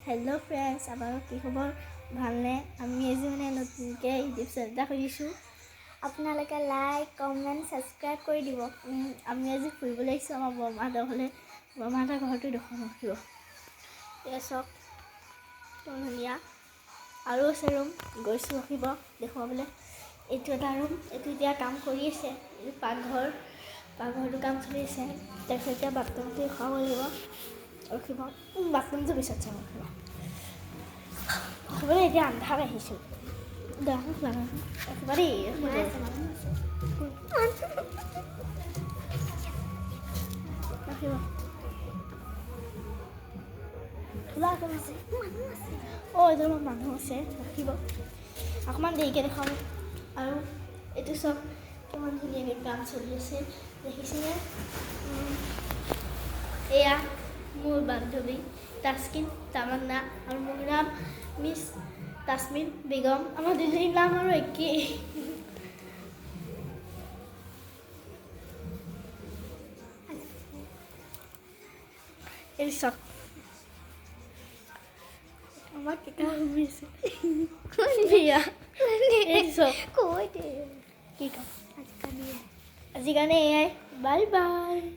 Hello' friends, আপোনালোকৰ কি খবৰ? ভালনে? আমি আজি নতুনকৈ ইউটিউব চেনেল এটা খুলিছোঁ। আপোনালোকে লাইক, কমেণ্ট, ছাবস্ক্ৰাইব কৰি দিব। আমি আজি ফুৰিবলৈ আহিছোঁ আমাৰ বৰমাহঁতৰ ঘৰলৈ। বৰমাহঁতৰ ঘৰটো দেখুৱাম ৰখিব। এয়া চাওক, কিমান ধুনীয়া। আৰু আছে ৰুম, গৈছোঁ ৰখিব দেখুৱাবলৈ। এইটো এটা ৰুম, এইটো এতিয়া কাম কৰি আছে। এইটো পাকঘৰটো কাম চলি আছে। তাৰপিছত এতিয়া বাথৰুমটো দেখুৱাব লাগিব। ৰখিব, বাথৰুমটো পিছত চাম ৰখিব। ৰখিবলৈ এতিয়া আন্ধাৰ আহিছোঁ। ৰখিবা দেই, ৰখিব। এইটো অলপ মানুহ আছে, ৰাখিব। অকণমান দেৰিকৈ দেখাম। আৰু এইটো চব কিমান ধুনীয়াকৈ কাম চলি আছে দেখিছেনে? এয়া মোৰ বান্ধৱী তাস্কিন তামান্না আৰু মোৰ নাম মিছ তাছমিন বেগম। আমাৰ দুজনীৰ নাম আৰু একেই। এই চব আমাৰ কেইটা শুনিছে কি ক'ম আজি কাৰণে এয়াই। Bye bye.